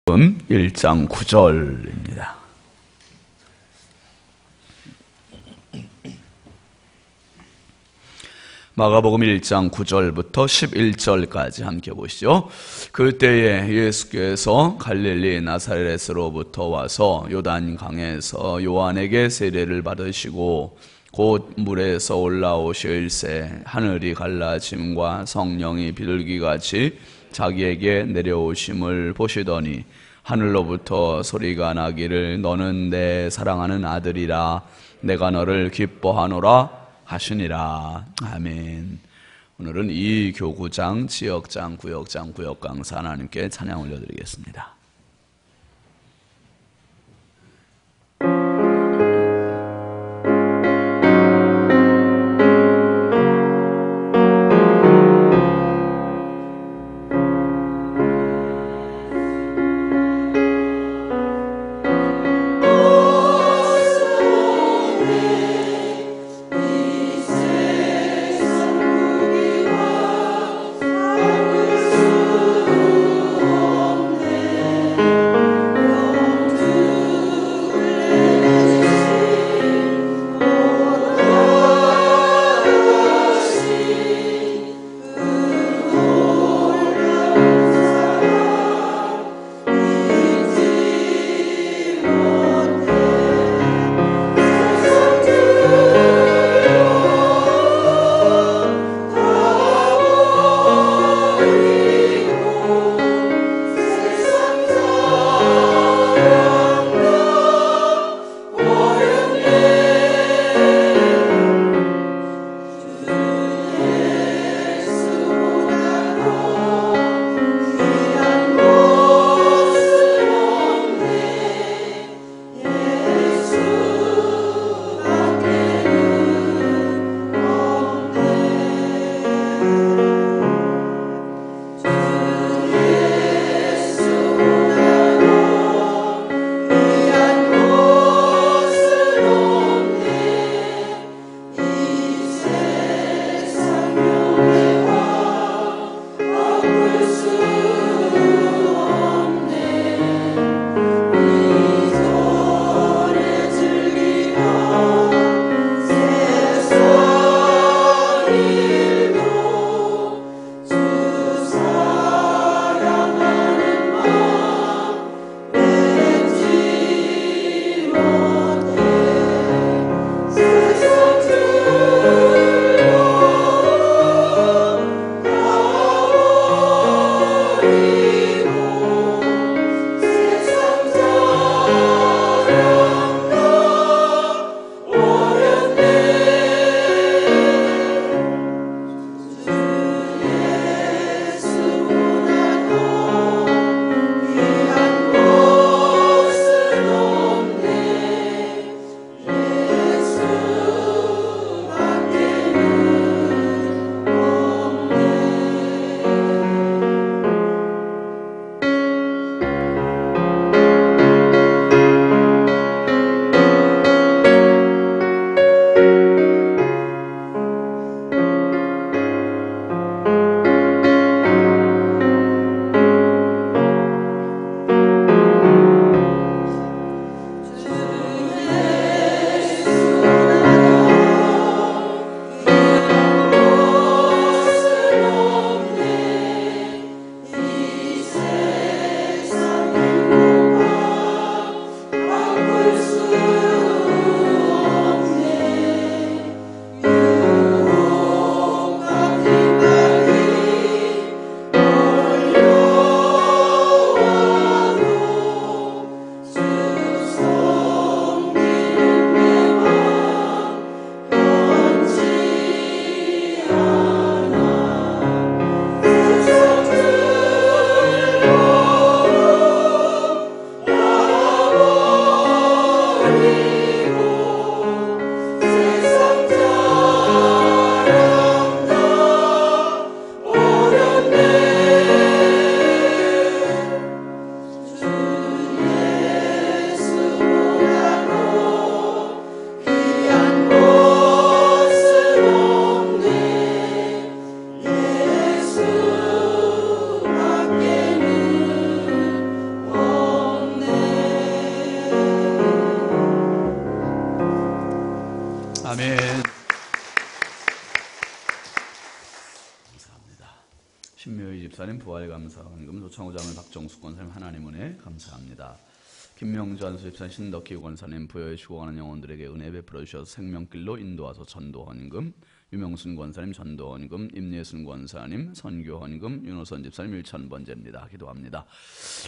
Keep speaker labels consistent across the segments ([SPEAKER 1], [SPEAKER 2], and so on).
[SPEAKER 1] 1장 9절입니다. 마가복음 1장 9절부터 11절까지 함께 보시죠. 그때에 예수께서 갈릴리 나사렛으로부터 와서 요단강에서 요한에게 세례를 받으시고 곧 물에서 올라오실새 하늘이 갈라짐과 성령이 비둘기같이 자기에게 내려오심을 보시더니 하늘로부터 소리가 나기를 너는 내 사랑하는 아들이라 내가 너를 기뻐하노라 하시니라. 아멘. 오늘은 이 교구장, 지역장, 구역장, 구역강사 하나님께 찬양 올려드리겠습니다. 권사님 부활감사 헌금, 조창호장을 박정숙 권사님 하나님 은혜 감사합니다. 김명주 수집사 신덕희 권사님 부여에 죽어가는 영혼들에게 은혜 베풀어 주셔서 생명길로 인도하소 전도 헌금, 유명순 권사님 전도 헌금, 임예순 권사님 선교 헌금, 윤호선 집사님 1000번째입니다. 기도합니다.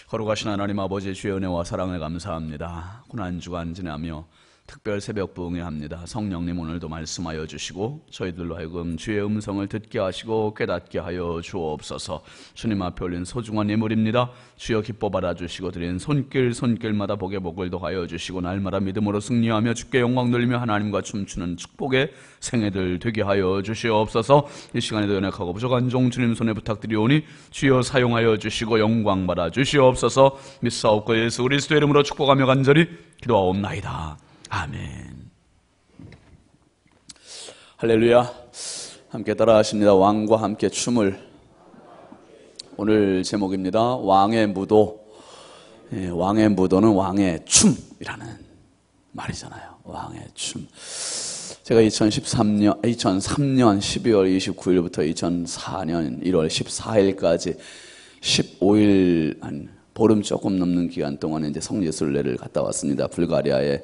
[SPEAKER 1] 거룩하신 하나님 아버지 주의 은혜와 사랑을 감사합니다. 고난주간 지나며 특별 새벽 부흥회 합니다. 성령님 오늘도 말씀하여 주시고 저희들로 하여금 주의 음성을 듣게 하시고 깨닫게 하여 주옵소서. 주님 앞에 올린 소중한 예물입니다. 주여 기뻐 받아주시고 드린 손길마다 복에 복을 더하여 주시고 날마다 믿음으로 승리하며 주께 영광 돌리며 하나님과 춤추는 축복의 생애들 되게 하여 주시옵소서. 이 시간에도 연약하고 부족한 종 주님 손에 부탁드리오니 주여 사용하여 주시고 영광 받아 주시옵소서. 믿사옵고 예수 그리스도의 이름으로 축복하며 간절히 기도하옵나이다. 아멘. 할렐루야. 함께 따라하십니다. 왕과 함께 춤을. 오늘 제목입니다. 왕의 무도. 왕의 무도는 왕의 춤이라는 말이잖아요. 왕의 춤. 제가 2003년 12월 29일부터 2004년 1월 14일까지 15일 한 보름 조금 넘는 기간 동안 이제 성지순례를 갔다 왔습니다. 불가리아에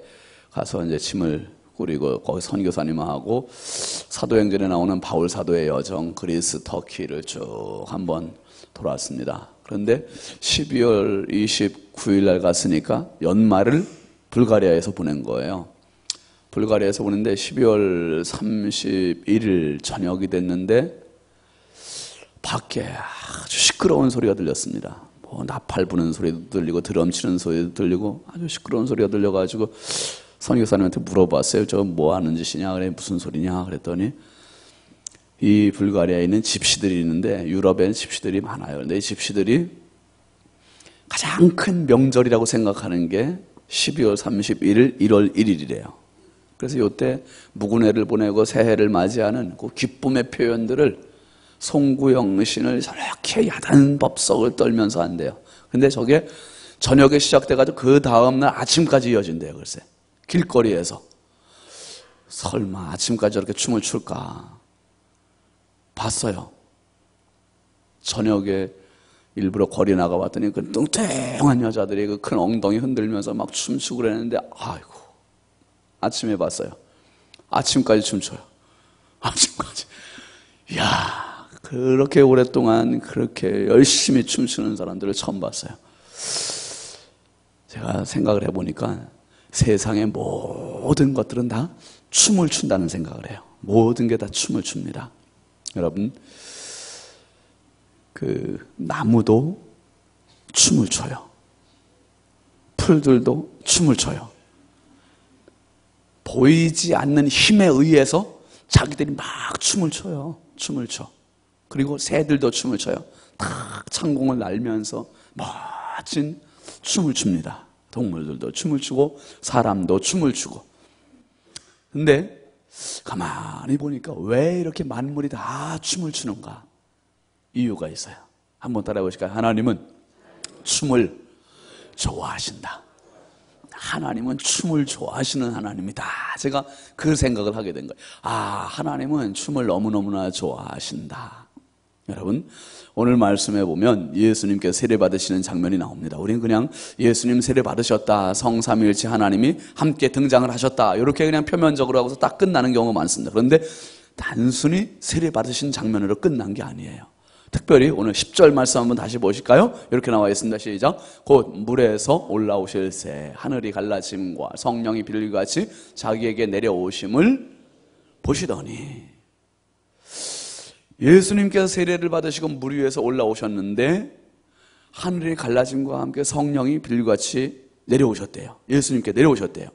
[SPEAKER 1] 가서 이제 침을 꾸리고 거기 선교사님하고 사도행전에 나오는 바울 사도의 여정 그리스 터키를 쭉 한번 돌아왔습니다. 그런데 12월 29일 날 갔으니까 연말을 불가리아에서 보낸 거예요. 불가리아에서 보는데 12월 31일 저녁이 됐는데 밖에 아주 시끄러운 소리가 들렸습니다. 뭐 나팔 부는 소리도 들리고 드럼 치는 소리도 들리고 아주 시끄러운 소리가 들려가지고 선교사님한테 물어봤어요. 저 뭐 하는 짓이냐? 그래 무슨 소리냐? 그랬더니 이 불가리아에 있는 집시들이 있는데 유럽에는 집시들이 많아요. 그런데 이 집시들이 가장 큰 명절이라고 생각하는 게 12월 31일, 1월 1일이래요. 그래서 이때 묵은해를 보내고 새해를 맞이하는 그 기쁨의 표현들을 송구영신을 저렇게 야단 법석을 떨면서 한대요. 근데 저게 저녁에 시작돼가지고 그 다음날 아침까지 이어진대요. 글쎄 길거리에서 설마 아침까지 저렇게 춤을 출까 봤어요. 저녁에 일부러 거리 나가봤더니 그 뚱뚱한 여자들이 그 큰 엉덩이 흔들면서 막 춤추고 그랬는데 아이고 아침에 봤어요. 아침까지 춤춰요. 아침까지. 이야 그렇게 오랫동안 그렇게 열심히 춤추는 사람들을 처음 봤어요. 제가 생각을 해보니까 세상의 모든 것들은 다 춤을 춘다는 생각을 해요. 모든 게 다 춤을 춥니다. 여러분 그 나무도 춤을 춰요. 풀들도 춤을 춰요. 보이지 않는 힘에 의해서 자기들이 막 춤을 춰요. 춤을 춰. 그리고 새들도 춤을 춰요. 다 창공을 날면서 멋진 춤을 춥니다. 동물들도 춤을 추고 사람도 춤을 추고. 근데 가만히 보니까 왜 이렇게 만물이 다 춤을 추는가? 이유가 있어요. 한번 따라해 보실까요? 하나님은 춤을 좋아하신다. 하나님은 춤을 좋아하시는 하나님이다. 제가 그 생각을 하게 된 거예요. 아, 하나님은 춤을 너무너무나 좋아하신다. 여러분 오늘 말씀에 보면 예수님께서 세례 받으시는 장면이 나옵니다. 우리는 그냥 예수님 세례 받으셨다, 성삼위일체 하나님이 함께 등장을 하셨다 이렇게 그냥 표면적으로 하고서 딱 끝나는 경우가 많습니다. 그런데 단순히 세례 받으신 장면으로 끝난 게 아니에요. 특별히 오늘 10절 말씀 한번 다시 보실까요? 이렇게 나와 있습니다. 시작. 곧 물에서 올라오실 새 하늘이 갈라짐과 성령이 비둘기같이 자기에게 내려오심을 보시더니 예수님께서 세례를 받으시고 물 위에서 올라오셨는데 하늘이 갈라짐과 함께 성령이 비둘기같이 내려오셨대요. 예수님께 내려오셨대요.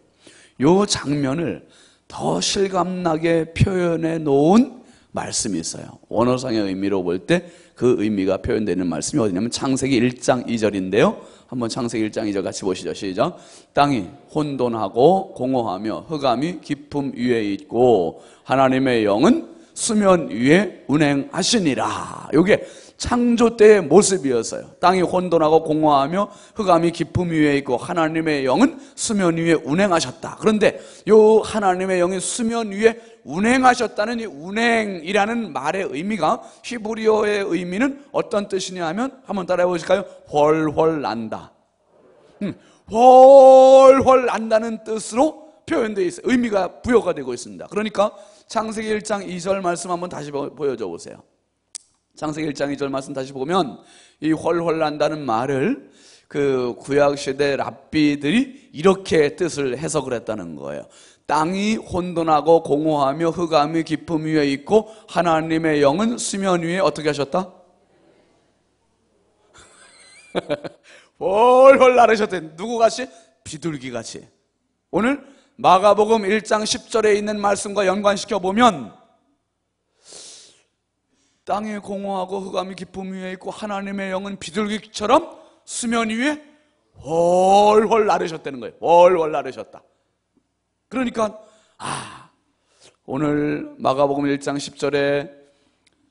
[SPEAKER 1] 이 장면을 더 실감나게 표현해 놓은 말씀이 있어요. 원어상의 의미로 볼 때 그 의미가 표현되는 말씀이 어디냐면 창세기 1장 2절인데요. 한번 창세기 1장 2절 같이 보시죠. 시작. 땅이 혼돈하고 공허하며 흑암이 깊음 위에 있고 하나님의 영은 수면 위에 운행하시니라. 이게 창조 때의 모습이었어요. 땅이 혼돈하고 공허하며 흑암이 깊음 위에 있고 하나님의 영은 수면 위에 운행하셨다. 그런데 이 하나님의 영이 수면 위에 운행하셨다는 이 운행이라는 말의 의미가, 히브리어의 의미는 어떤 뜻이냐 하면 한번 따라해 보실까요? 훨훨 난다. 훨훨 난다는 뜻으로 표현되어 있어요. 의미가 부여가 되고 있습니다. 그러니까 창세기 1장 2절 말씀 한번 다시 보여줘 보세요. 창세기 1장 2절 말씀 다시 보면 이 훨훨 난다는 말을 그 구약시대 랍비들이 이렇게 뜻을 해석을 했다는 거예요. 땅이 혼돈하고 공허하며 흑암이 깊음 위에 있고 하나님의 영은 수면 위에 어떻게 하셨다? 훨훨 나르셨대. 누구같이? 비둘기같이. 오늘 마가복음 1장 10절에 있는 말씀과 연관시켜 보면 땅이 공허하고 흑암이 깊음 위에 있고 하나님의 영은 비둘기처럼 수면 위에 훨훨 나르셨다는 거예요. 훨훨 나르셨다. 그러니까 오늘 마가복음 1장 10절에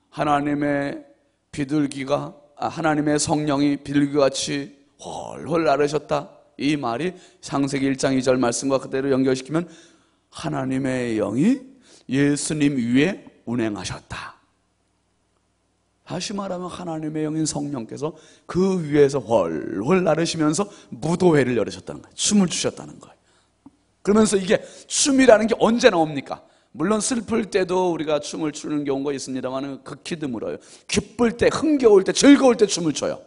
[SPEAKER 1] 하나님의 비둘기가 하나님의 성령이 비둘기같이 훨훨 나르셨다, 이 말이 창세기 1장 2절 말씀과 그대로 연결시키면 하나님의 영이 예수님 위에 운행하셨다. 다시 말하면 하나님의 영인 성령께서 그 위에서 훨훨 나르시면서 무도회를 열으셨다는 거예요. 춤을 추셨다는 거예요. 그러면서 이게 춤이라는 게 언제 나옵니까? 물론 슬플 때도 우리가 춤을 추는 경우가 있습니다만 극히 드물어요. 기쁠 때, 흥겨울 때, 즐거울 때 춤을 춰요.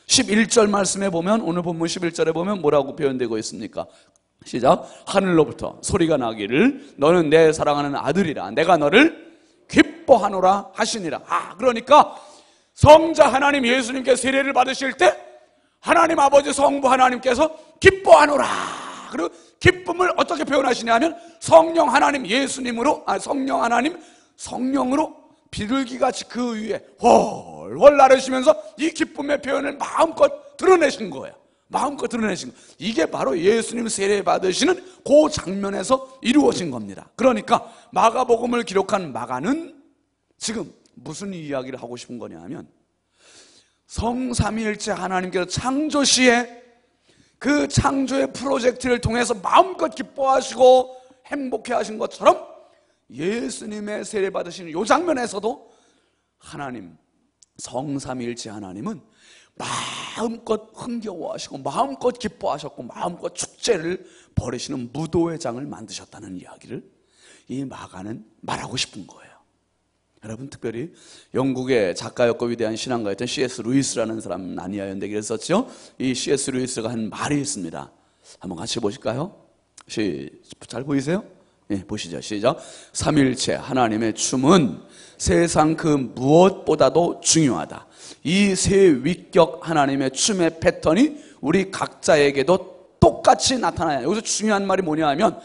[SPEAKER 1] 11절 말씀에 보면, 오늘 본문 11절에 보면 뭐라고 표현되고 있습니까? 시작. 하늘로부터 소리가 나기를 너는 내 사랑하는 아들이라 내가 너를 기뻐하노라 하시니라. 그러니까 성자 하나님 예수님께 세례를 받으실 때 하나님 아버지 성부 하나님께서 기뻐하노라. 그리고 기쁨을 어떻게 표현하시냐면 성령 하나님 예수님으로, 성령 하나님 성령으로 비둘기같이 그 위에 훨훨 나르시면서 이 기쁨의 표현을 마음껏 드러내신 거예요. 마음껏 드러내신 거예요. 이게 바로 예수님 세례 받으시는 그 장면에서 이루어진 겁니다. 그러니까 마가복음을 기록한 마가는 지금 무슨 이야기를 하고 싶은 거냐 하면 성삼위일체 하나님께서 창조 시에 그 창조의 프로젝트를 통해서 마음껏 기뻐하시고 행복해 하신 것처럼 예수님의 세례 받으시는 이 장면에서도 하나님, 성삼위일체 하나님은 마음껏 흥겨워하시고 마음껏 기뻐하셨고 마음껏 축제를 벌이시는 무도회장을 만드셨다는 이야기를 이 마가는 말하고 싶은 거예요. 여러분, 특별히 영국의 작가였고 위대한 신앙가였던 C.S. 루이스라는 사람, 나니아 연대기를 썼죠. 이 C.S. 루이스가 한 말이 있습니다. 한번 같이 보실까요? 잘 보이세요? 예, 보시죠. 시작. 삼일체 하나님의 춤은 세상 그 무엇보다도 중요하다. 이 세 위격 하나님의 춤의 패턴이 우리 각자에게도 똑같이 나타나요. 여기서 중요한 말이 뭐냐 하면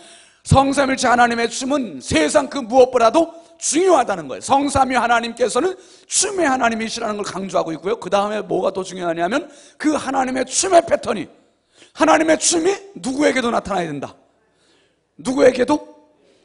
[SPEAKER 1] 성삼일체 하나님의 춤은 세상 그 무엇보다도 중요하다는 거예요. 성삼위 하나님께서는 춤의 하나님이시라는 걸 강조하고 있고요. 그 다음에 뭐가 더 중요하냐면 그 하나님의 춤의 패턴이, 하나님의 춤이 누구에게도 나타나야 된다. 누구에게도?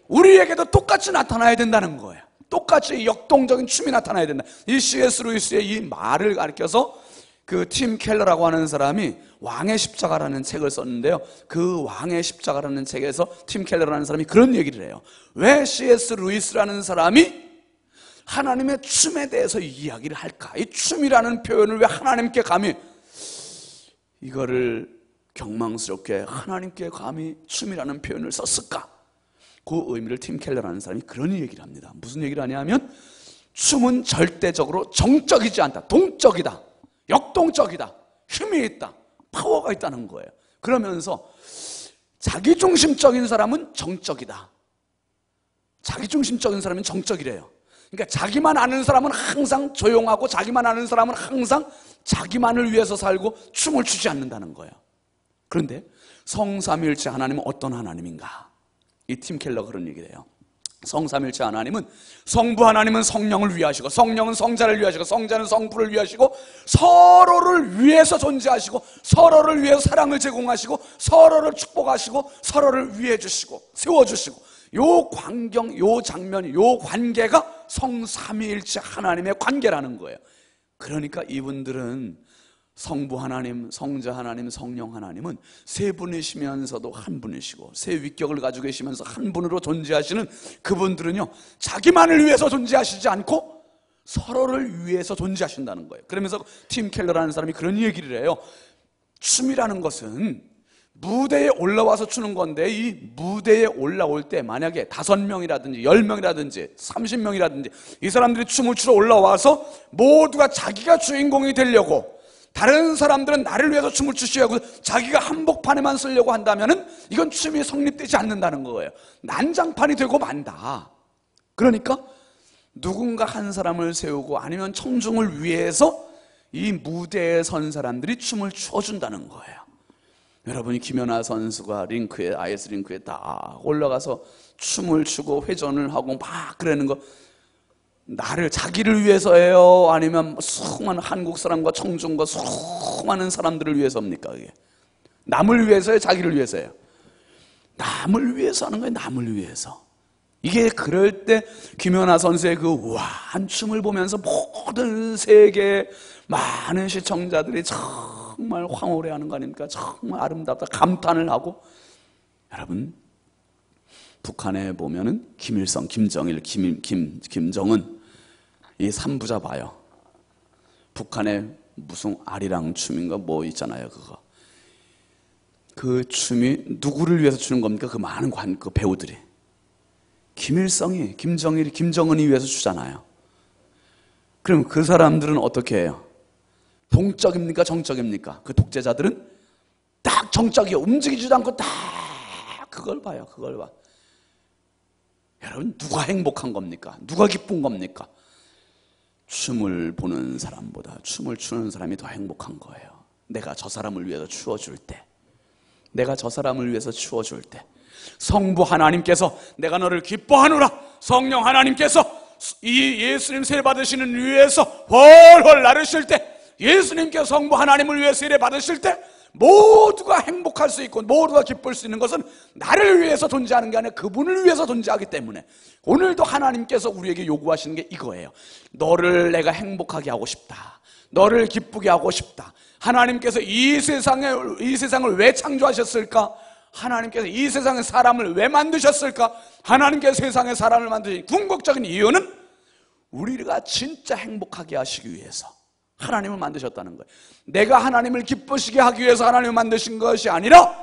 [SPEAKER 1] 우리에게도 똑같이 나타나야 된다는 거예요. 똑같이 역동적인 춤이 나타나야 된다. 이 C.S. 루이스의 이 말을 가리켜서 그 팀 켈러라고 하는 사람이 왕의 십자가라는 책을 썼는데요. 그 왕의 십자가라는 책에서 팀 켈러라는 사람이 그런 얘기를 해요. 왜 C.S. 루이스라는 사람이 하나님의 춤에 대해서 이야기를 할까? 이 춤이라는 표현을 왜 하나님께 감히, 이거를 경망스럽게 하나님께 감히 춤이라는 표현을 썼을까? 그 의미를 팀 켈러라는 사람이 그런 얘기를 합니다. 무슨 얘기를 하냐면 춤은 절대적으로 정적이지 않다. 동적이다. 역동적이다. 힘이 있다. 파워가 있다는 거예요. 그러면서 자기중심적인 사람은 정적이다. 자기중심적인 사람은 정적이래요. 그러니까 자기만 아는 사람은 항상 조용하고 자기만 아는 사람은 항상 자기만을 위해서 살고 춤을 추지 않는다는 거예요. 그런데 성삼위일체 하나님은 어떤 하나님인가? 이 팀 켈러가 그런 얘기를 해요. 성삼일체 하나님은, 성부 하나님은 성령을 위하시고 성령은 성자를 위하시고 성자는 성부를 위하시고 서로를 위해서 존재하시고 서로를 위해서 사랑을 제공하시고 서로를 축복하시고 서로를 위해 주시고 세워주시고, 요 광경, 요 장면, 요 관계가 성삼위일체 하나님의 관계라는 거예요. 그러니까 이분들은 성부 하나님, 성자 하나님, 성령 하나님은 세 분이시면서도 한 분이시고 세 위격을 가지고 계시면서 한 분으로 존재하시는 그분들은요, 자기만을 위해서 존재하시지 않고 서로를 위해서 존재하신다는 거예요. 그러면서 팀 켈러라는 사람이 그런 얘기를 해요. 춤이라는 것은 무대에 올라와서 추는 건데, 이 무대에 올라올 때 만약에 5명이라든지 10명이라든지 30명이라든지 이 사람들이 춤을 추러 올라와서 모두가 자기가 주인공이 되려고, 다른 사람들은 나를 위해서 춤을 추시고 하고 자기가 한복판에만 쓰려고 한다면은 이건 춤이 성립되지 않는다는 거예요. 난장판이 되고 만다. 그러니까 누군가 한 사람을 세우고 아니면 청중을 위해서 이 무대에 선 사람들이 춤을 춰준다는 거예요. 여러분이 김연아 선수가 링크에, 아이스 링크에 딱 올라가서 춤을 추고 회전을 하고 막 그러는 거, 나를, 자기를 위해서예요? 아니면 수많은 한국 사람과 청중과 수많은 사람들을 위해서입니까? 그게 남을 위해서예요? 자기를 위해서예요? 남을 위해서 하는 거예요. 남을 위해서. 이게 그럴 때 김연아 선수의 그 우아한 춤을 보면서 모든 세계 많은 시청자들이 정말 황홀해하는 거 아닙니까? 정말 아름답다 감탄을 하고. 여러분, 북한에 보면은 김일성, 김정일, 김정은 이 3부자 봐요. 북한에 무슨 아리랑 춤인가 뭐 있잖아요. 그거. 그 춤이 누구를 위해서 추는 겁니까? 그 많은 그 배우들이. 김일성이, 김정일이, 김정은이 위해서 추잖아요. 그럼 그 사람들은 어떻게 해요? 동적입니까? 정적입니까? 그 독재자들은 딱 정적이요. 움직이지도 않고 딱 그걸 봐요. 그걸 봐. 여러분, 누가 행복한 겁니까? 누가 기쁜 겁니까? 춤을 보는 사람보다 춤을 추는 사람이 더 행복한 거예요. 내가 저 사람을 위해서 추어줄 때, 내가 저 사람을 위해서 추어줄 때, 성부 하나님께서 내가 너를 기뻐하노라, 성령 하나님께서 이 예수님 세례 받으시는 위해서 훨훨 나르실 때, 예수님께서 성부 하나님을 위해 세례 받으실 때 모두가 행복할 수 있고 모두가 기쁠 수 있는 것은 나를 위해서 존재하는 게 아니라 그분을 위해서 존재하기 때문에, 오늘도 하나님께서 우리에게 요구하시는 게 이거예요. 너를 내가 행복하게 하고 싶다, 너를 기쁘게 하고 싶다. 하나님께서 이 세상을 왜 창조하셨을까? 하나님께서 이 세상에 사람을 왜 만드셨을까? 하나님께서 세상에 사람을 만드신 궁극적인 이유는 우리가 진짜 행복하게 하시기 위해서 하나님을 만드셨다는 거예요. 내가 하나님을 기쁘시게 하기 위해서 하나님을 만드신 것이 아니라,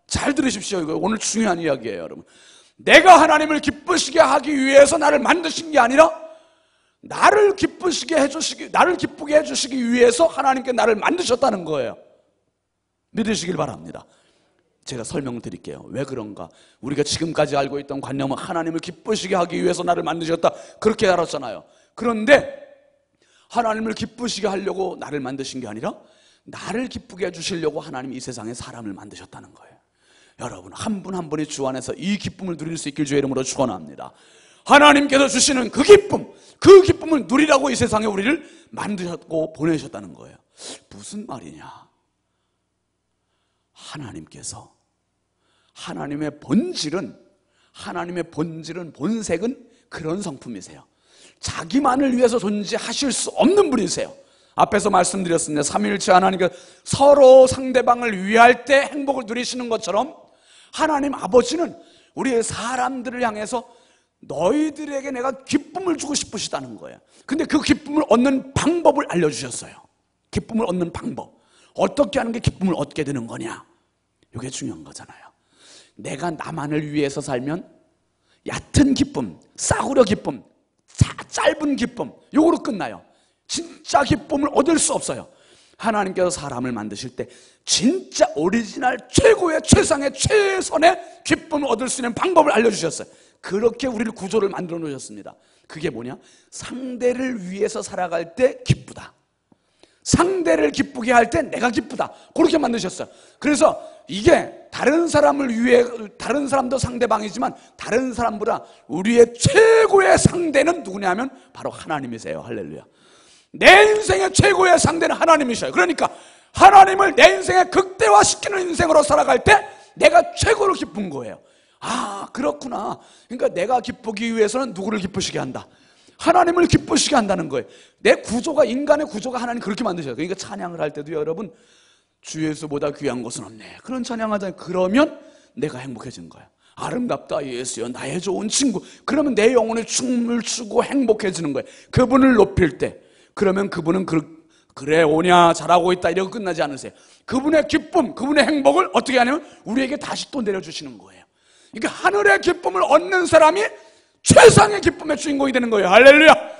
[SPEAKER 1] 잘 들으십시오. 이거 오늘 중요한 이야기예요, 여러분. 내가 하나님을 기쁘시게 하기 위해서 나를 만드신 게 아니라 나를 기쁘게 해주시기 위해서 하나님께 나를 만드셨다는 거예요. 믿으시길 바랍니다. 제가 설명을 드릴게요. 왜 그런가? 우리가 지금까지 알고 있던 관념은 하나님을 기쁘시게 하기 위해서 나를 만드셨다, 그렇게 알았잖아요. 그런데 하나님을 기쁘시게 하려고 나를 만드신 게 아니라 나를 기쁘게 해주시려고 하나님이 이 세상에 사람을 만드셨다는 거예요. 여러분, 한 분 한 분이 주 안에서 이 기쁨을 누릴 수 있길 주의 이름으로 축원합니다. 하나님께서 주시는 그 기쁨을 누리라고 이 세상에 우리를 만드셨고 보내셨다는 거예요. 무슨 말이냐? 하나님의 본질은, 본색은 그런 성품이세요. 자기만을 위해서 존재하실 수 없는 분이세요. 앞에서 말씀드렸습니다. 삼위일체 하나님께서 서로 상대방을 위할 때 행복을 누리시는 것처럼 하나님 아버지는 우리의 사람들을 향해서 너희들에게 내가 기쁨을 주고 싶으시다는 거예요. 근데 그 기쁨을 얻는 방법을 알려주셨어요. 기쁨을 얻는 방법, 어떻게 하는 게 기쁨을 얻게 되는 거냐, 이게 중요한 거잖아요. 내가 나만을 위해서 살면 얕은 기쁨, 싸구려 기쁨, 짧은 기쁨, 요거로 끝나요. 진짜 기쁨을 얻을 수 없어요. 하나님께서 사람을 만드실 때 진짜 오리지널 최고의 최상의 최선의 기쁨을 얻을 수 있는 방법을 알려주셨어요. 그렇게 우리를 구조를 만들어 놓으셨습니다. 그게 뭐냐? 상대를 위해서 살아갈 때 기쁘다, 상대를 기쁘게 할 때 내가 기쁘다, 그렇게 만드셨어요. 그래서 이게 다른 사람을 위해, 다른 사람도 상대방이지만 다른 사람보다 우리의 최고의 상대는 누구냐면 바로 하나님이세요. 할렐루야. 내 인생의 최고의 상대는 하나님이셔요. 그러니까 하나님을 내 인생에 극대화시키는 인생으로 살아갈 때 내가 최고로 기쁜 거예요. 아, 그렇구나. 그러니까 내가 기쁘기 위해서는 누구를 기쁘시게 한다? 하나님을 기쁘시게 한다는 거예요. 내 구조가, 인간의 구조가 하나님 그렇게 만드셔요. 그러니까 찬양을 할 때도 여러분, 주 예수보다 귀한 것은 없네, 그런 찬양하잖아요. 그러면 내가 행복해지는 거예요. 아름답다 예수여 나의 좋은 친구. 그러면 내 영혼에 춤을 추고 행복해지는 거예요. 그분을 높일 때. 그러면 그분은 그래 오냐 잘하고 있다 이러고 끝나지 않으세요. 그분의 기쁨, 그분의 행복을 어떻게 하냐면 우리에게 다시 또 내려주시는 거예요. 그러니까 하늘의 기쁨을 얻는 사람이 최상의 기쁨의 주인공이 되는 거예요. 할렐루야.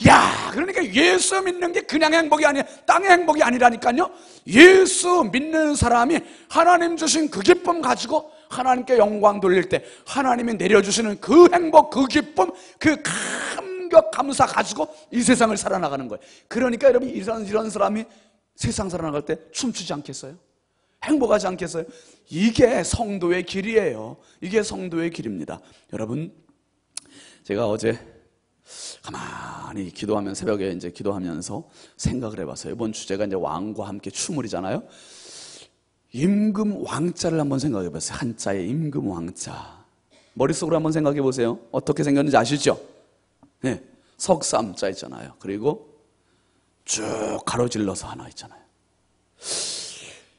[SPEAKER 1] 야, 그러니까 예수 믿는 게 그냥 행복이 아니야, 땅의 행복이 아니라니까요. 예수 믿는 사람이 하나님 주신 그 기쁨 가지고 하나님께 영광 돌릴 때 하나님이 내려주시는 그 행복, 그 기쁨, 그 감격, 감사 가지고 이 세상을 살아나가는 거예요. 그러니까 여러분, 이런 사람이 세상 살아나갈 때 춤추지 않겠어요? 행복하지 않겠어요? 이게 성도의 길이에요. 이게 성도의 길입니다. 여러분, 제가 어제 가만히 기도하면, 새벽에 이제 기도하면서 생각을 해봤어요. 이번 주제가 이제 왕과 함께 춤을이잖아요. 임금 왕자를 한번 생각해 보세요. 한자의 임금 왕자. 머릿속으로 한번 생각해 보세요. 어떻게 생겼는지 아시죠? 네, 석삼자 있잖아요. 그리고 쭉 가로질러서 하나 있잖아요.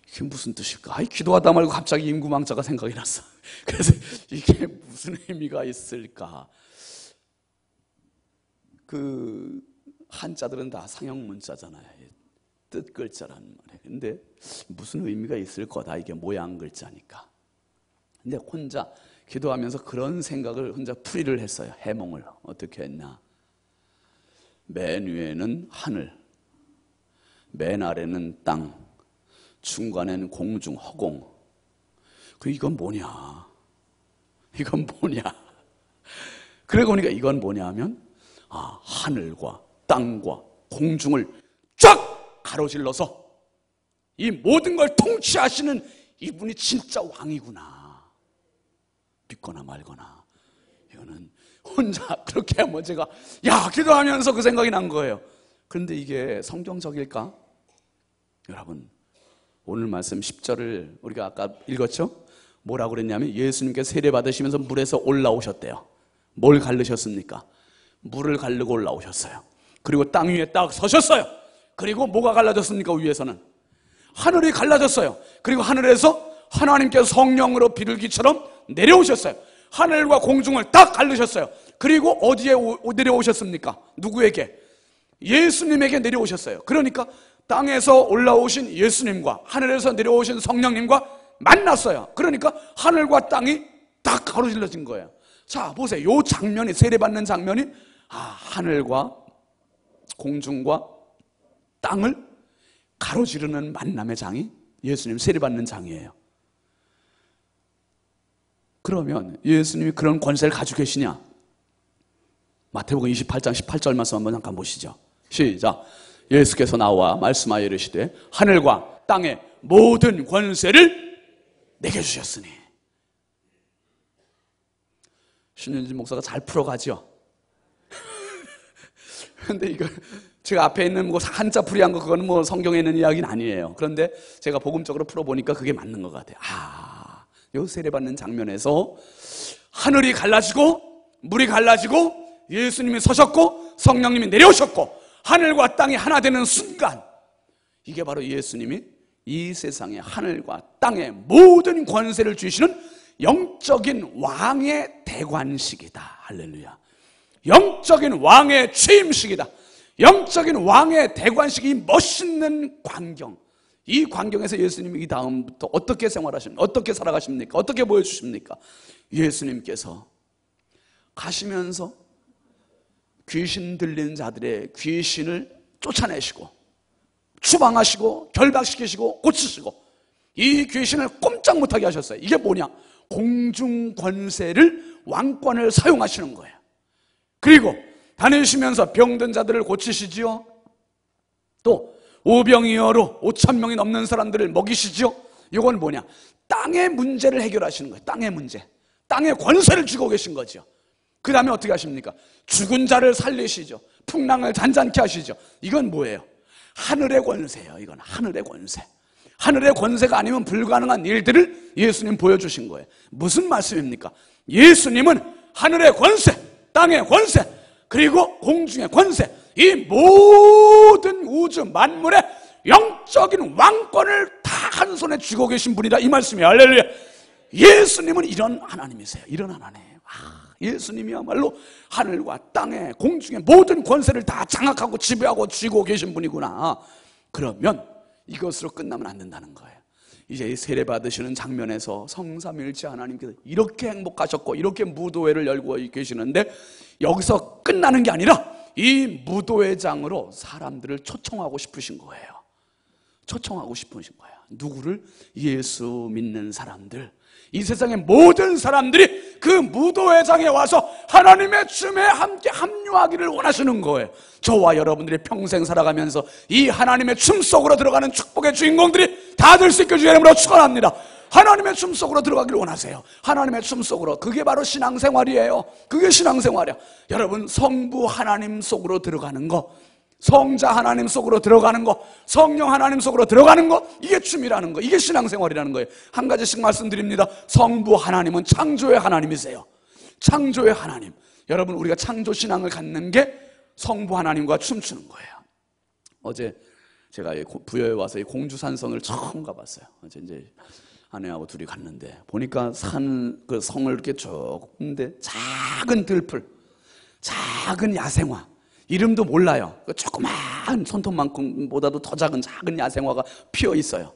[SPEAKER 1] 이게 무슨 뜻일까? 기도하다 말고 갑자기 임금 왕자가 생각이 났어. 그래서 이게 무슨 의미가 있을까? 그 한자들은 다 상형 문자잖아요. 뜻 글자란 말이에요. 근데 무슨 의미가 있을 거다, 이게 모양 글자니까. 근데 혼자 기도하면서 그런 생각을 혼자 풀이를 했어요. 해몽을 어떻게 했나? 맨 위에는 하늘, 맨 아래는 땅, 중간에는 공중, 허공. 이건 뭐냐? 이건 뭐냐? 그러고 보니까 이건 뭐냐 하면, 하늘과 땅과 공중을 쫙 가로질러서 이 모든 걸 통치하시는 이분이 진짜 왕이구나. 믿거나 말거나. 이거는 혼자 그렇게 하면 제가 기도하면서 그 생각이 난 거예요. 그런데 이게 성경적일까? 여러분, 오늘 말씀 10절을 우리가 아까 읽었죠? 뭐라고 그랬냐면 예수님께서 세례 받으시면서 물에서 올라오셨대요. 뭘 가르셨습니까? 물을 가르고 올라오셨어요. 그리고 땅 위에 딱 서셨어요. 그리고 뭐가 갈라졌습니까? 위에서는 하늘이 갈라졌어요. 그리고 하늘에서 하나님께서 성령으로 비둘기처럼 내려오셨어요. 하늘과 공중을 딱 가르셨어요. 그리고 어디에 내려오셨습니까? 누구에게? 예수님에게 내려오셨어요. 그러니까 땅에서 올라오신 예수님과 하늘에서 내려오신 성령님과 만났어요. 그러니까 하늘과 땅이 딱 가로질러진 거예요. 자, 보세요. 이 장면이, 세례받는 장면이 하늘과 공중과 땅을 가로지르는 만남의 장이 예수님 세례받는 장이에요. 그러면 예수님이 그런 권세를 가지고 계시냐? 마태복음 28장 18절 말씀 한번 잠깐 보시죠. 시작. 예수께서 나와 말씀하여 이르시되 하늘과 땅의 모든 권세를 내게 주셨으니. 신윤진 목사가 잘 풀어가죠. 그런데 이거 제가 앞에 있는 한자 풀이한 거, 그거는 성경에 있는 이야기는 아니에요. 그런데 제가 복음적으로 풀어보니까 그게 맞는 것 같아요. 요 세례받는 장면에서 하늘이 갈라지고 물이 갈라지고 예수님이 서셨고 성령님이 내려오셨고 하늘과 땅이 하나 되는 순간, 이게 바로 예수님이 이 세상의 하늘과 땅의 모든 권세를 주시는 영적인 왕의 대관식이다. 할렐루야. 영적인 왕의 취임식이다. 영적인 왕의 대관식이 멋있는 광경. 이 광경에서 예수님이 이 다음부터 어떻게 생활하십니까? 어떻게 살아가십니까? 어떻게 보여주십니까? 예수님께서 가시면서 귀신 들린 자들의 귀신을 쫓아내시고 추방하시고 결박시키시고 고치시고 이 귀신을 꼼짝 못하게 하셨어요. 이게 뭐냐? 공중 권세를, 왕권을 사용하시는 거예요. 그리고 다니시면서 병든 자들을 고치시지요. 또 오병이어로 5,000명이 넘는 사람들을 먹이시지요. 이건 뭐냐? 땅의 문제를 해결하시는 거예요. 땅의 문제, 땅의 권세를 쥐고 계신 거죠. 그 다음에 어떻게 하십니까? 죽은 자를 살리시죠. 풍랑을 잔잔케 하시죠. 이건 뭐예요? 하늘의 권세예요. 이건 하늘의 권세. 하늘의 권세가 아니면 불가능한 일들을 예수님 보여주신 거예요. 무슨 말씀입니까? 예수님은 하늘의 권세, 땅의 권세, 그리고 공중의 권세, 이 모든 우주 만물의 영적인 왕권을 다 한 손에 쥐고 계신 분이다, 이 말씀이에요. 할렐루야. 예수님은 이런 하나님이세요. 이런 하나님. 예수님이야말로 하늘과 땅에 공중의 모든 권세를 다 장악하고 지배하고 쥐고 계신 분이구나. 그러면 이것으로 끝나면 안 된다는 거예요. 이제 이 세례 받으시는 장면에서 성삼일체 하나님께서 이렇게 행복하셨고 이렇게 무도회를 열고 계시는데, 여기서 끝나는 게 아니라 이 무도회장으로 사람들을 초청하고 싶으신 거예요. 초청하고 싶으신 거예요. 누구를? 예수 믿는 사람들, 이 세상의 모든 사람들이 그 무도회장에 와서 하나님의 춤에 함께 합류하기를 원하시는 거예요. 저와 여러분들이 평생 살아가면서 이 하나님의 춤 속으로 들어가는 축복의 주인공들이 다 될 수 있게 주의 이름으로 축원합니다. 하나님의 춤 속으로 들어가기를 원하세요. 하나님의 춤 속으로. 그게 바로 신앙생활이에요. 그게 신앙생활이야. 여러분, 성부 하나님 속으로 들어가는 거, 성자 하나님 속으로 들어가는 거, 성령 하나님 속으로 들어가는 거, 이게 춤이라는 거, 이게 신앙생활이라는 거예요. 한 가지씩 말씀드립니다. 성부 하나님은 창조의 하나님이세요. 창조의 하나님. 여러분, 우리가 창조 신앙을 갖는 게 성부 하나님과 춤추는 거예요. 어제 제가 부여에 와서 이 공주산성을 처음 가봤어요. 어제 이제 아내하고 둘이 갔는데 보니까 그 성을 이렇게 쭉 근데 작은 들풀, 작은 야생화, 이름도 몰라요. 조그만 손톱만큼보다도 더 작은 야생화가 피어 있어요.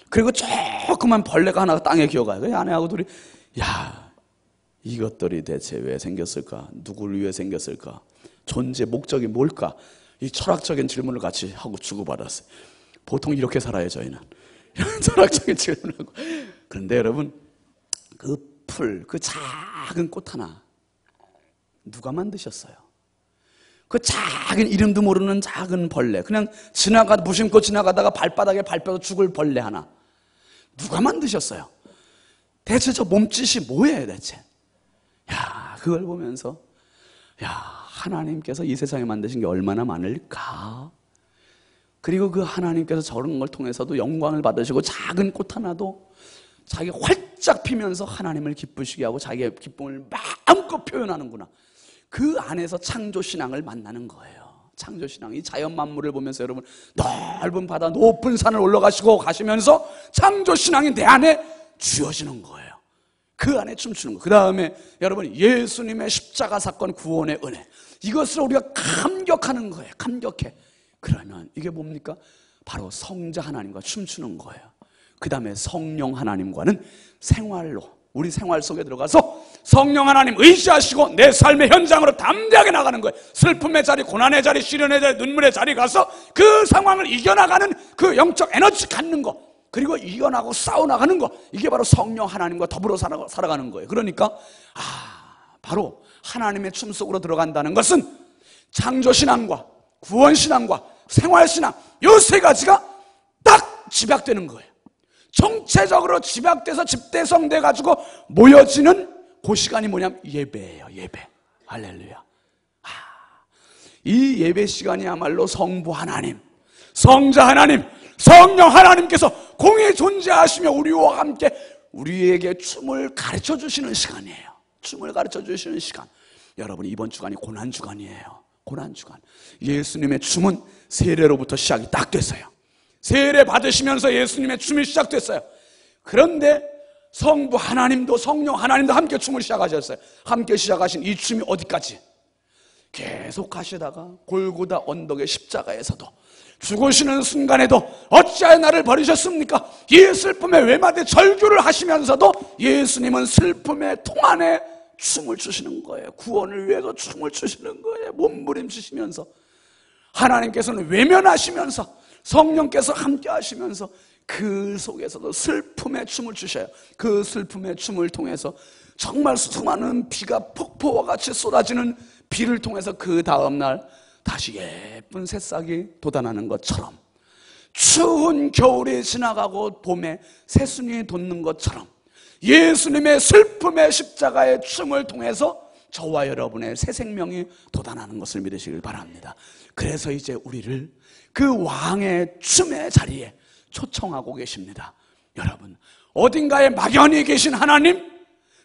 [SPEAKER 1] 그리고 조그만 벌레가 하나가 땅에 기어가요. 그래서 아내하고 둘이, 야, 이것들이 대체 왜 생겼을까? 누구를 위해 생겼을까? 존재 목적이 뭘까? 이 철학적인 질문을 같이 하고 주고받았어요. 보통 이렇게 살아요, 저희는. 이런 철학적인 질문을 하고. 그런데 여러분, 그 풀, 그 작은 꽃 하나 누가 만드셨어요? 그 작은 이름도 모르는 작은 벌레, 그냥 무심코 지나가다가 발바닥에 밟혀서 죽을 벌레 하나 누가 만드셨어요? 대체 저 몸짓이 뭐예요 대체? 야, 그걸 보면서, 야, 하나님께서 이 세상에 만드신 게 얼마나 많을까? 그리고 그 하나님께서 저런 걸 통해서도 영광을 받으시고 작은 꽃 하나도 자기 활짝 피면서 하나님을 기쁘시게 하고 자기의 기쁨을 마음껏 표현하는구나. 그 안에서 창조신앙을 만나는 거예요. 창조신앙, 이 자연 만물을 보면서 여러분, 넓은 바다, 높은 산을 올라가시고 가시면서 창조신앙이 내 안에 쥐어지는 거예요. 그 안에 춤추는 거예요. 그 다음에 여러분, 예수님의 십자가 사건 구원의 은혜, 이것을 우리가 감격하는 거예요. 감격해. 그러면 이게 뭡니까? 바로 성자 하나님과 춤추는 거예요. 그 다음에 성령 하나님과는 생활로, 우리 생활 속에 들어가서 성령 하나님 의지하시고 내 삶의 현장으로 담대하게 나가는 거예요. 슬픔의 자리, 고난의 자리, 시련의 자리, 눈물의 자리 가서 그 상황을 이겨나가는 그 영적 에너지 갖는 거, 그리고 이겨나가고 싸워나가는 거, 이게 바로 성령 하나님과 더불어 살아가는 거예요. 그러니까 바로 하나님의 춤 속으로 들어간다는 것은 창조신앙과 구원신앙과 생활신앙, 이 세 가지가 딱 집약되는 거예요. 정체적으로 집약돼서 집대성돼 가지고 모여지는 그 시간이 뭐냐면 예배예요. 예배. 할렐루야. 이 예배 시간이야말로 성부 하나님, 성자 하나님, 성령 하나님께서 공히 존재하시며 우리와 함께 우리에게 춤을 가르쳐 주시는 시간이에요. 춤을 가르쳐 주시는 시간. 여러분, 이번 주간이 고난주간이에요. 고난주간. 예수님의 춤은 세례로부터 시작이 딱 됐어요. 세례 받으시면서 예수님의 춤이 시작됐어요. 그런데 성부 하나님도 성령 하나님도 함께 춤을 시작하셨어요. 함께 시작하신 이 춤이 어디까지? 계속 가시다가 골고다 언덕의 십자가에서도, 죽으시는 순간에도 어찌하여 나를 버리셨습니까? 이 슬픔의 외마디 절규를 하시면서도 예수님은 슬픔의 통안에 춤을 추시는 거예요. 구원을 위해서 춤을 추시는 거예요. 몸부림치시면서 하나님께서는 외면하시면서 성령께서 함께 하시면서 그 속에서도 슬픔의 춤을 추셔요. 그 슬픔의 춤을 통해서 정말 수많은 비가 폭포와 같이 쏟아지는 비를 통해서 그 다음날 다시 예쁜 새싹이 돋아나는 것처럼, 추운 겨울이 지나가고 봄에 새순이 돋는 것처럼 예수님의 슬픔의 십자가의 춤을 통해서 저와 여러분의 새 생명이 돋아나는 것을 믿으시길 바랍니다. 그래서 이제 우리를 그 왕의 춤의 자리에 초청하고 계십니다. 여러분, 어딘가에 막연히 계신 하나님,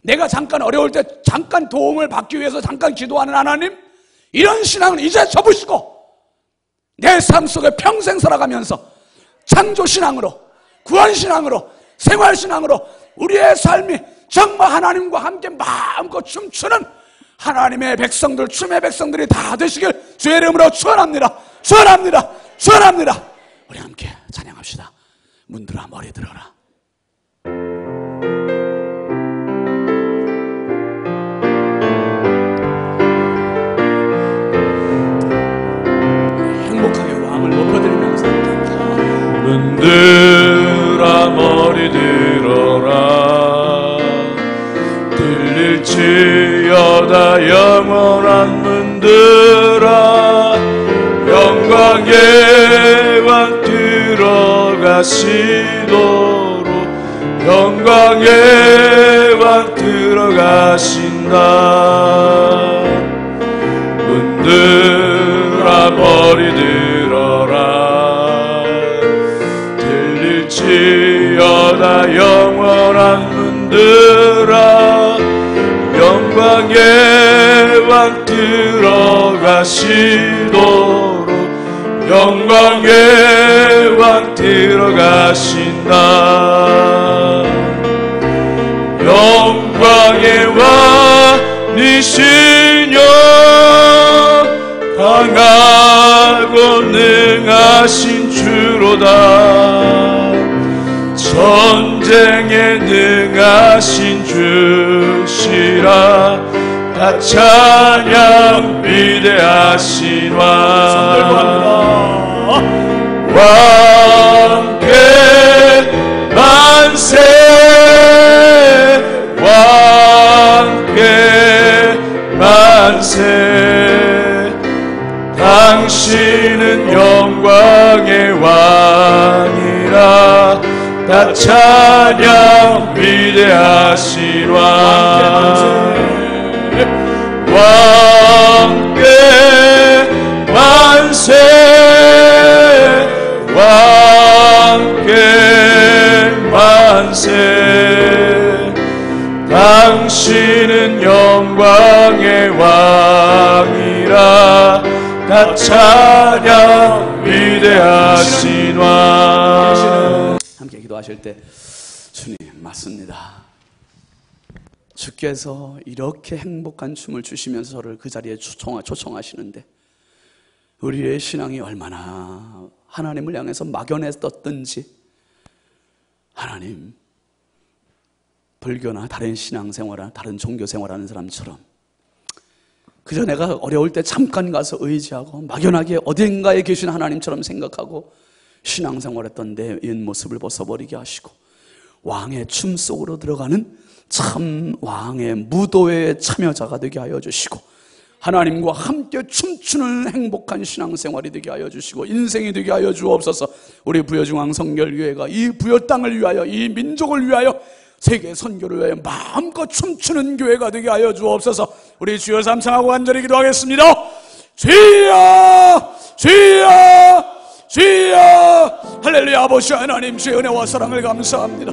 [SPEAKER 1] 내가 잠깐 어려울 때 잠깐 도움을 받기 위해서 잠깐 기도하는 하나님, 이런 신앙은 이제 접으시고 내 삶 속에 평생 살아가면서 창조신앙으로, 구원신앙으로, 생활신앙으로 우리의 삶이 정말 하나님과 함께 마음껏 춤추는 하나님의 백성들, 춤의 백성들이 다 되시길 주의 이름으로 축원합니다. 축원합니다. 축원합니다. 우리 함께 찬양합시다. 문들아 머리 들어라. 행복하게 왕을 높여드리면서
[SPEAKER 2] 문들아 머리 들어라. 들릴지어다 영원한 문들아. 영광의 왕 들어가시도록 영광의 왕 들어가신다. 문들아 머리 들어라. 들릴지어다 영원한 문들아. 영광의 왕 들어가시도록 영광의 왕 들어가신다. 영광의 왕이시여 강하고 능하신 주로다. 전쟁에 능하신 주시라. 다 찬양 위대하신 왕. 왕께 만세. 왕께 만세. 당신은 영광의 왕이라. 다 찬양 위대하신 왕. 왕께 만세. 왕께 만세. 당신은 영광의 왕이라. 다 찬양 위대하신 왕.
[SPEAKER 1] 함께 기도하실 때 주님 맞습니다. 주께서 이렇게 행복한 춤을 주시면서 저를 그 자리에 초청하시는데 우리의 신앙이 얼마나 하나님을 향해서 막연했었던지, 하나님 불교나 다른 신앙생활, 다른 종교생활하는 사람처럼 그저 내가 어려울 때 잠깐 가서 의지하고 막연하게 어딘가에 계신 하나님처럼 생각하고 신앙생활했던 내 옛모습을 벗어버리게 하시고 왕의 춤 속으로 들어가는 참 왕의 무도의 참여자가 되게 하여 주시고 하나님과 함께 춤추는 행복한 신앙생활이 되게 하여 주시고 인생이 되게 하여 주옵소서. 우리 부여중앙성결교회가 이 부여 땅을 위하여, 이 민족을 위하여, 세계 선교를 위하여 마음껏 춤추는 교회가 되게 하여 주옵소서. 우리 주여 삼창하고 간절히 기도하겠습니다. 주여 주여 주여. 할렐루야. 아버지 하나님, 주의 은혜와 사랑을 감사합니다.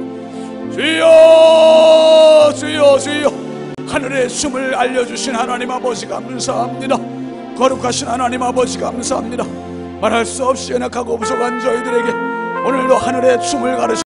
[SPEAKER 1] 주여 주여 주여. 하늘의 춤을 알려주신 하나님 아버지 감사합니다. 거룩하신 하나님 아버지 감사합니다. 말할 수 없이 연약하고 부족한 저희들에게 오늘도 하늘의 춤을 가르쳐